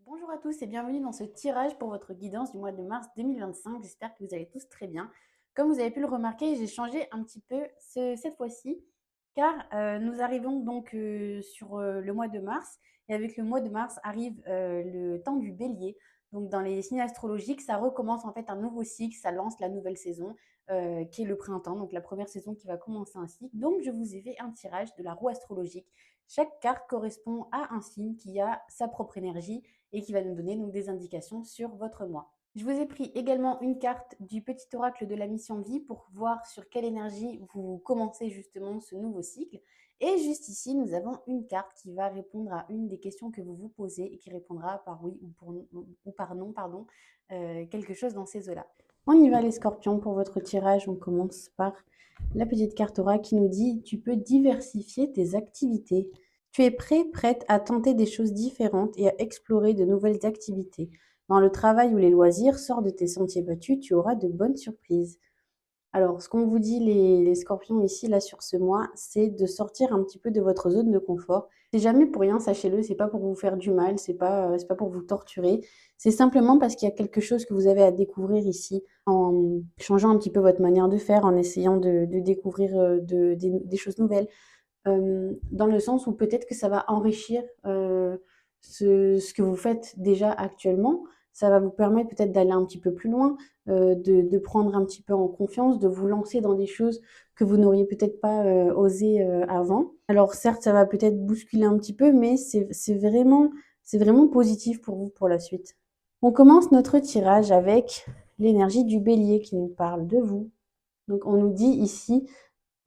Bonjour à tous et bienvenue dans ce tirage pour votre guidance du mois de mars 2025. J'espère que vous allez tous très bien. Comme vous avez pu le remarquer, j'ai changé un petit peu cette fois-ci car nous arrivons donc sur le mois de mars et avec le mois de mars arrive le temps du bélier. Donc dans les signes astrologiques, ça recommence en fait un nouveau cycle, ça lance la nouvelle saison qui est le printemps, donc la première saison qui va commencer un cycle. Donc je vous ai fait un tirage de la roue astrologique. Chaque carte correspond à un signe qui a sa propre énergie et qui va nous donner donc des indications sur votre mois. Je vous ai pris également une carte du petit oracle de la mission de vie pour voir sur quelle énergie vous commencez justement ce nouveau cycle. Et juste ici, nous avons une carte qui va répondre à une des questions que vous vous posez et qui répondra par oui ou par non, pardon, quelque chose dans ces eaux-là. On y va les scorpions pour votre tirage. On commence par la petite carte oracle qui nous dit tu peux diversifier tes activités. Tu es prêt, prête à tenter des choses différentes et à explorer de nouvelles activités. Dans le travail ou les loisirs, sors de tes sentiers battus, tu auras de bonnes surprises. Alors, ce qu'on vous dit, les scorpions, ici, là, sur ce mois, c'est de sortir un petit peu de votre zone de confort. C'est jamais pour rien, sachez-le, c'est pas pour vous faire du mal, c'est pas pour vous torturer. C'est simplement parce qu'il y a quelque chose que vous avez à découvrir ici, en changeant un petit peu votre manière de faire, en essayant de découvrir des choses nouvelles. Dans le sens où peut-être que ça va enrichir ce que vous faites déjà actuellement. Ça va vous permettre peut-être d'aller un petit peu plus loin, de prendre un petit peu en confiance, de vous lancer dans des choses que vous n'auriez peut-être pas osé avant. Alors certes, ça va peut-être bousculer un petit peu, mais c'est vraiment positif pour vous pour la suite. On commence notre tirage avec l'énergie du bélier qui nous parle de vous. Donc on nous dit ici,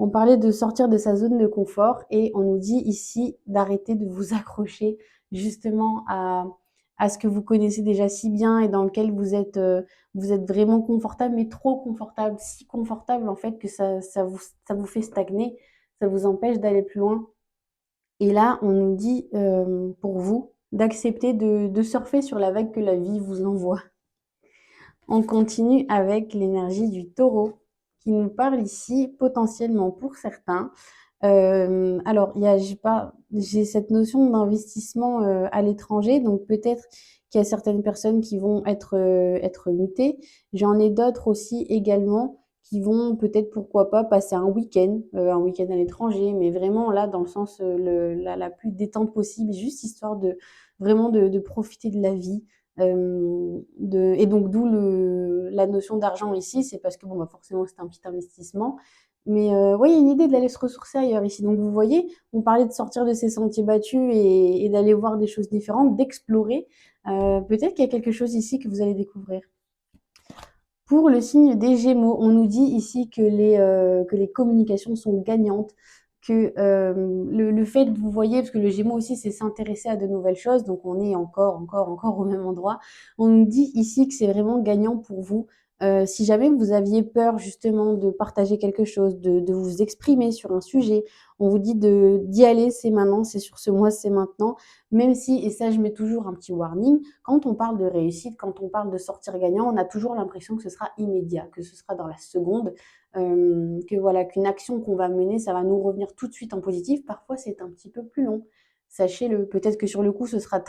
on parlait de sortir de sa zone de confort et on nous dit ici d'arrêter de vous accrocher justement à ce que vous connaissez déjà si bien et dans lequel vous êtes vraiment confortable, mais trop confortable, si confortable en fait que ça vous fait stagner, ça vous empêche d'aller plus loin. Et là, on nous dit pour vous d'accepter de surfer sur la vague que la vie vous envoie. On continue avec l'énergie du taureau qui nous parle ici potentiellement pour certains. Alors, j'ai cette notion d'investissement à l'étranger, donc peut-être qu'il y a certaines personnes qui vont être mutées. J'en ai d'autres aussi également qui vont peut-être, pourquoi pas, passer un week-end à l'étranger, mais vraiment là, dans le sens la plus détente possible, juste histoire de vraiment de profiter de la vie, et donc d'où la notion d'argent ici, c'est parce que bon, bah, forcément c'est un petit investissement. Mais ouais, il y a une idée d'aller se ressourcer ailleurs ici. Donc vous voyez, on parlait de sortir de ses sentiers battus et d'aller voir des choses différentes, d'explorer. Peut-être qu'il y a quelque chose ici que vous allez découvrir. Pour le signe des Gémeaux, on nous dit ici que les communications sont gagnantes, que le fait, vous voyez, parce que le Gémeaux aussi, c'est s'intéresser à de nouvelles choses, donc on est encore au même endroit. On nous dit ici que c'est vraiment gagnant pour vous. Si jamais vous aviez peur justement de partager quelque chose, de vous exprimer sur un sujet, on vous dit d'y aller, c'est maintenant, c'est sur ce mois, c'est maintenant. Même si, et ça je mets toujours un petit warning, quand on parle de réussite, quand on parle de sortir gagnant, on a toujours l'impression que ce sera immédiat, que ce sera dans la seconde, que voilà, qu'une action qu'on va mener, ça va nous revenir tout de suite en positif. Parfois, c'est un petit peu plus long. Sachez-le, peut-être que sur le coup, ce sera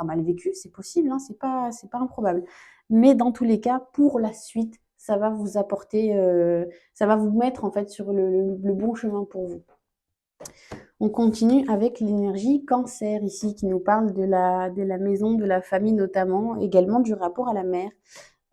mal vécu, c'est possible, hein, c'est pas improbable. Mais dans tous les cas, pour la suite, ça va vous apporter, ça va vous mettre en fait sur le bon chemin pour vous. On continue avec l'énergie cancer ici qui nous parle de la maison, de la famille notamment, également du rapport à la mère.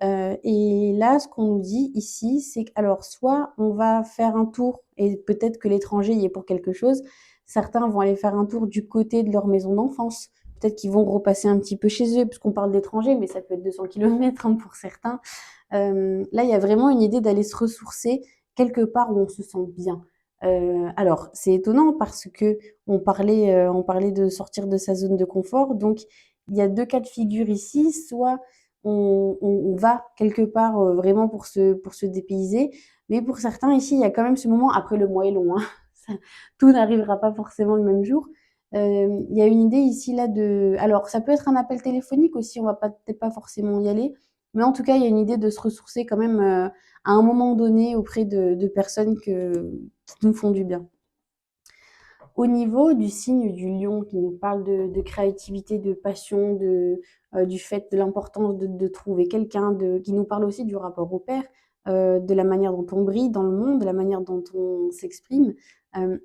Et là, ce qu'on nous dit ici, c'est que alors soit on va faire un tour et peut-être que l'étranger y est pour quelque chose. Certains vont aller faire un tour du côté de leur maison d'enfance. Peut-être qu'ils vont repasser un petit peu chez eux, puisqu'on parle d'étranger, mais ça peut être 200 km hein, pour certains. Là, il y a vraiment une idée d'aller se ressourcer quelque part où on se sent bien. Alors, c'est étonnant parce que on parlait de sortir de sa zone de confort. Donc, il y a deux cas de figure ici. Soit on va quelque part vraiment pour se dépayser. Mais pour certains, ici, il y a quand même ce moment, après le mois est long, hein, tout n'arrivera pas forcément le même jour. Il y a une idée ici, là, alors, ça peut être un appel téléphonique aussi, on va peut-être pas forcément y aller. Mais en tout cas, il y a une idée de se ressourcer quand même à un moment donné auprès de personnes qui nous font du bien. Au niveau du signe du lion qui nous parle de créativité, de passion, du fait de l'importance de trouver quelqu'un, qui nous parle aussi du rapport au père, de la manière dont on brille dans le monde, de la manière dont on s'exprime.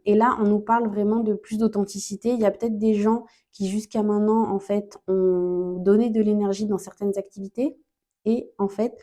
Et là, on nous parle vraiment de plus d'authenticité. Il y a peut-être des gens qui jusqu'à maintenant, en fait, ont donné de l'énergie dans certaines activités et en fait,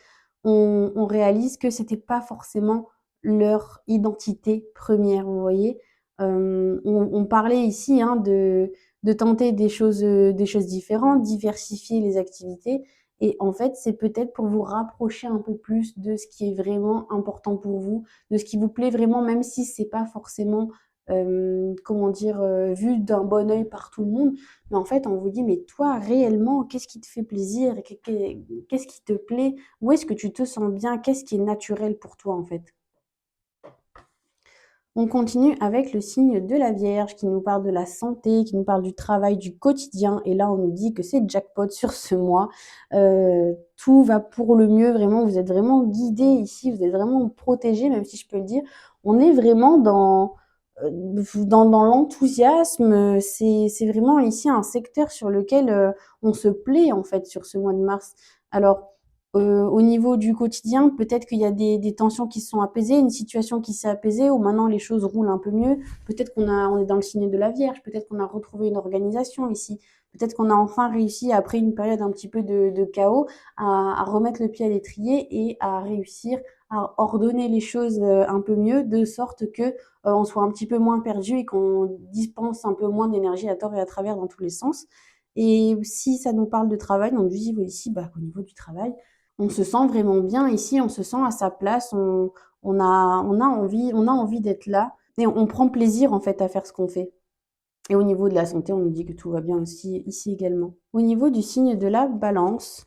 on réalise que c'était pas forcément leur identité première, vous voyez? On parlait ici, hein, de tenter des choses différentes, diversifier les activités et en fait, c'est peut-être pour vous rapprocher un peu plus de ce qui est vraiment important pour vous, de ce qui vous plaît vraiment, même si c'est pas forcément, comment dire? Vu d'un bon œil par tout le monde. Mais en fait, on vous dit: «Mais toi, réellement, qu'est-ce qui te fait plaisir? Qu'est-ce qui te plaît? Où est-ce que tu te sens bien? Qu'est-ce qui est naturel pour toi, en fait?» On continue avec le signe de la Vierge qui nous parle de la santé, qui nous parle du travail, du quotidien. Et là, on nous dit que c'est jackpot sur ce mois. Tout va pour le mieux, vraiment. Vous êtes vraiment guidés ici, vous êtes vraiment protégés, même si je peux le dire. On est vraiment dans l'enthousiasme. C'est vraiment ici un secteur sur lequel on se plaît, en fait, sur ce mois de mars. Alors, au niveau du quotidien, peut-être qu'il y a des tensions qui se sont apaisées, une situation qui s'est apaisée, où maintenant les choses roulent un peu mieux. Peut-être on est dans le signe de la Vierge, peut-être qu'on a retrouvé une organisation ici, peut-être qu'on a enfin réussi, après une période un petit peu de chaos, à remettre le pied à l'étrier et à réussir à ordonner les choses un peu mieux, de sorte que on soit un petit peu moins perdu et qu'on dispense un peu moins d'énergie à tort et à travers dans tous les sens. Et si ça nous parle de travail, on nous dit ici au niveau du travail, on se sent vraiment bien ici, on se sent à sa place, on a envie d'être là et on prend plaisir en fait à faire ce qu'on fait. Et au niveau de la santé, on nous dit que tout va bien aussi ici également. Au niveau du signe de la balance,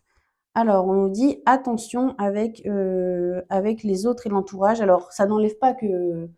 alors on nous dit attention avec les autres et l'entourage. Alors ça n'enlève pas que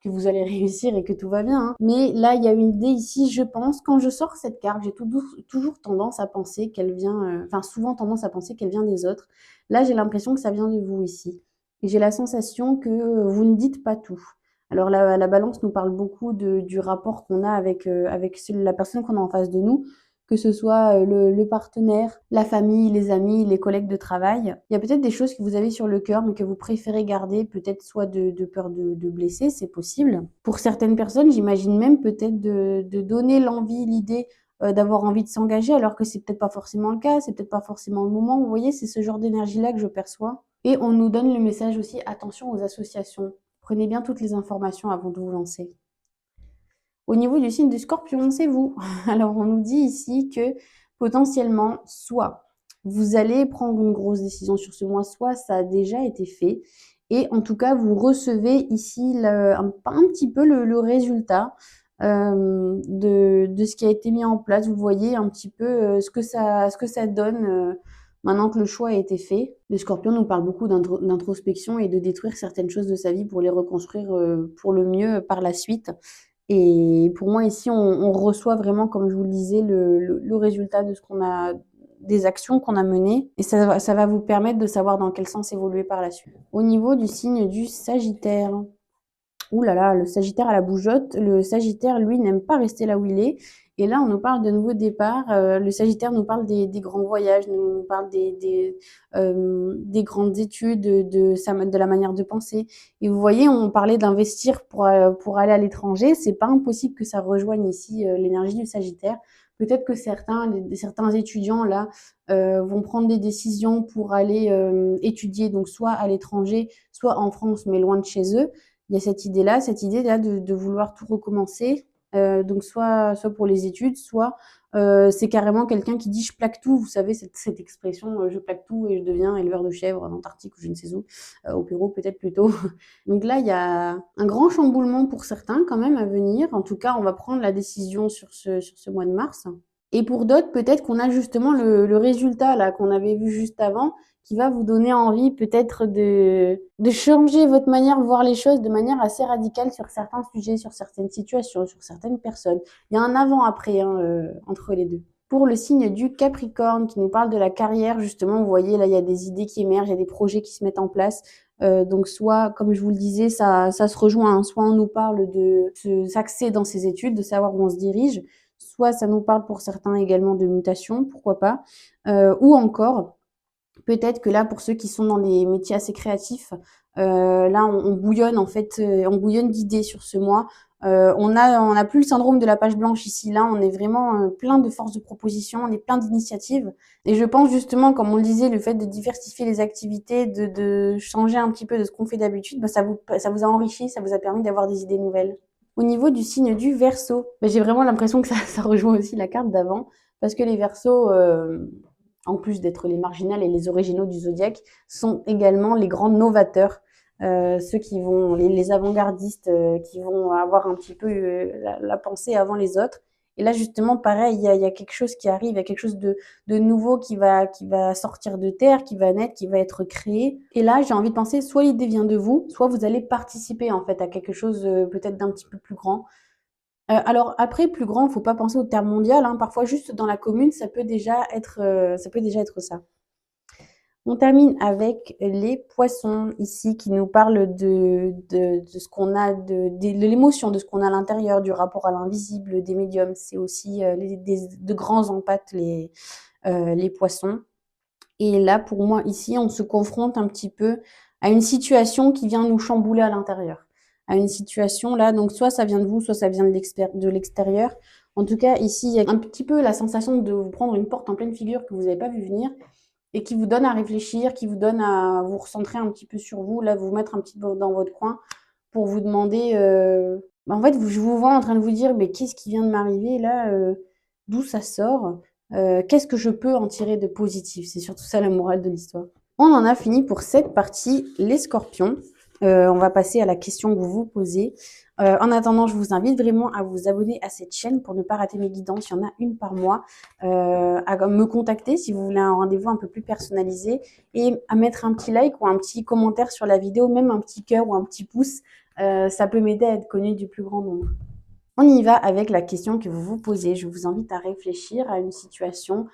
vous allez réussir et que tout va bien, hein. Mais là, il y a une idée ici, je pense, quand je sors cette carte, j'ai toujours tendance à penser qu'elle vient, enfin souvent tendance à penser qu'elle vient des autres. Là, j'ai l'impression que ça vient de vous ici. Et j'ai la sensation que vous ne dites pas tout. Alors la balance nous parle beaucoup du rapport qu'on a avec la personne qu'on a en face de nous, que ce soit le partenaire, la famille, les amis, les collègues de travail. Il y a peut-être des choses que vous avez sur le cœur, mais que vous préférez garder, peut-être soit de peur de blesser, c'est possible. Pour certaines personnes, j'imagine même peut-être de donner l'envie, l'idée d'avoir envie de s'engager, alors que c'est peut-être pas forcément le cas, c'est peut-être pas forcément le moment. Vous voyez, c'est ce genre d'énergie-là que je perçois. Et on nous donne le message aussi, attention aux associations. Prenez bien toutes les informations avant de vous lancer. Au niveau du signe du Scorpion, c'est vous. Alors, on nous dit ici que potentiellement, soit vous allez prendre une grosse décision sur ce mois, soit ça a déjà été fait. Et en tout cas, vous recevez ici un petit peu le résultat de ce qui a été mis en place. Vous voyez un petit peu ce que ça donne maintenant que le choix a été fait. Le Scorpion nous parle beaucoup d'introspection et de détruire certaines choses de sa vie pour les reconstruire pour le mieux par la suite. Et pour moi, ici, on reçoit vraiment, comme je vous le disais, le résultat de ce qu'on a, des actions qu'on a menées. Et ça va vous permettre de savoir dans quel sens évoluer par la suite. Au niveau du signe du Sagittaire, ouh là là, le Sagittaire à la bougeotte. Le Sagittaire, lui, n'aime pas rester là où il est. Et là, on nous parle de nouveaux départs. Le Sagittaire nous parle des grands voyages, nous parle des grandes études, de la manière de penser. Et vous voyez, on parlait d'investir pour aller à l'étranger. C'est pas impossible que ça rejoigne ici l'énergie du Sagittaire. Peut-être que certains étudiants là vont prendre des décisions pour aller étudier, donc soit à l'étranger, soit en France, mais loin de chez eux. Il y a cette idée-là de vouloir tout recommencer. Donc soit pour les études, soit c'est carrément quelqu'un qui dit je plaque tout. Vous savez, cette expression je plaque tout et je deviens éleveur de chèvres en Antarctique ou je ne sais où, au Pérou peut-être plutôt. Donc là, il y a un grand chamboulement pour certains quand même à venir. En tout cas, on va prendre la décision sur ce mois de mars. Et pour d'autres, peut-être qu'on a justement le résultat là qu'on avait vu juste avant qui va vous donner envie peut-être de changer votre manière de voir les choses de manière assez radicale sur certains sujets, sur certaines situations, sur certaines personnes. Il y a un avant-après hein, entre les deux. Pour le signe du Capricorne qui nous parle de la carrière, justement, vous voyez, là, il y a des idées qui émergent, il y a des projets qui se mettent en place. Donc soit, comme je vous le disais, ça se rejoint, hein, soit on nous parle de s'axer dans ses études, de savoir où on se dirige, soit ça nous parle pour certains également de mutation, pourquoi pas, ou encore peut-être que là, pour ceux qui sont dans des métiers assez créatifs, là, on bouillonne en fait, on bouillonne d'idées sur ce mois. On a plus le syndrome de la page blanche ici. Là, on est vraiment plein de force de proposition, on est plein d'initiatives. Et je pense justement, comme on le disait, le fait de diversifier les activités, de changer un petit peu de ce qu'on fait d'habitude, bah, ça vous a enrichi, ça vous a permis d'avoir des idées nouvelles. Au niveau du signe du Verseau, bah, j'ai vraiment l'impression que ça rejoint aussi la carte d'avant, parce que les Verseaux, en plus d'être les marginales et les originaux du zodiaque, sont également les grands novateurs, ceux qui vont, les avant-gardistes, qui vont avoir un petit peu la pensée avant les autres. Et là, justement, pareil, il y a quelque chose qui arrive, il y a quelque chose de nouveau qui va sortir de terre, qui va naître, qui va être créé. Et là, j'ai envie de penser, soit l'idée vient de vous, soit vous allez participer en fait à quelque chose peut-être d'un petit peu plus grand. Alors après, plus grand, faut pas penser au terme mondial, hein. Parfois, juste dans la commune, ça peut déjà être ça. On termine avec les poissons ici qui nous parlent de ce qu'on a, de l'émotion, de ce qu'on a à l'intérieur, du rapport à l'invisible, des médiums. C'est aussi de grands empathes, les poissons. Et là, pour moi, ici, on se confronte un petit peu à une situation qui vient nous chambouler à l'intérieur. À une situation là, donc soit ça vient de vous, soit ça vient de l'extérieur. En tout cas, ici, il y a un petit peu la sensation de vous prendre une porte en pleine figure que vous n'avez pas vu venir et qui vous donne à réfléchir, qui vous donne à vous recentrer un petit peu sur vous, là, vous mettre un petit peu dans votre coin pour vous demander. En fait, je vous vois en train de vous dire, mais qu'est-ce qui vient de m'arriver là, d'où ça sort, qu'est-ce que je peux en tirer de positif? C'est surtout ça la morale de l'histoire. On en a fini pour cette partie, les scorpions. On va passer à la question que vous vous posez. En attendant, je vous invite vraiment à vous abonner à cette chaîne pour ne pas rater mes guidances. Il y en a une par mois. À me contacter si vous voulez un rendez-vous un peu plus personnalisé et à mettre un petit like ou un petit commentaire sur la vidéo, même un petit cœur ou un petit pouce. Ça peut m'aider à être connu du plus grand nombre. On y va avec la question que vous vous posez. Je vous invite à réfléchir à une situation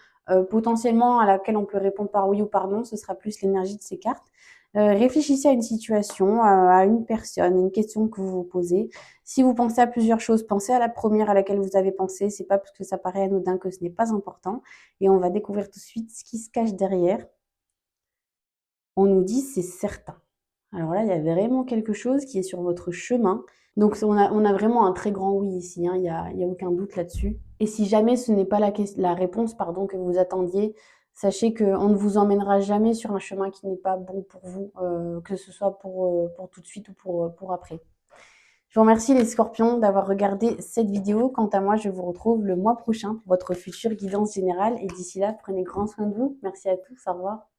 potentiellement à laquelle on peut répondre par oui ou par non. Ce sera plus l'énergie de ces cartes. Réfléchissez à une situation, à une personne, à une question que vous vous posez. Si vous pensez à plusieurs choses, pensez à la première à laquelle vous avez pensé. C'est pas parce que ça paraît anodin que ce n'est pas important. Et on va découvrir tout de suite ce qui se cache derrière. On nous dit c'est certain. Alors là, il y a vraiment quelque chose qui est sur votre chemin. Donc on a vraiment un très grand oui ici, hein, il y a aucun doute là-dessus. Et si jamais ce n'est pas la réponse pardon, que vous attendiez, sachez qu'on ne vous emmènera jamais sur un chemin qui n'est pas bon pour vous, que ce soit pour tout de suite ou pour après. Je vous remercie les scorpions d'avoir regardé cette vidéo. Quant à moi, je vous retrouve le mois prochain pour votre future guidance générale. Et d'ici là, prenez grand soin de vous. Merci à tous, au revoir.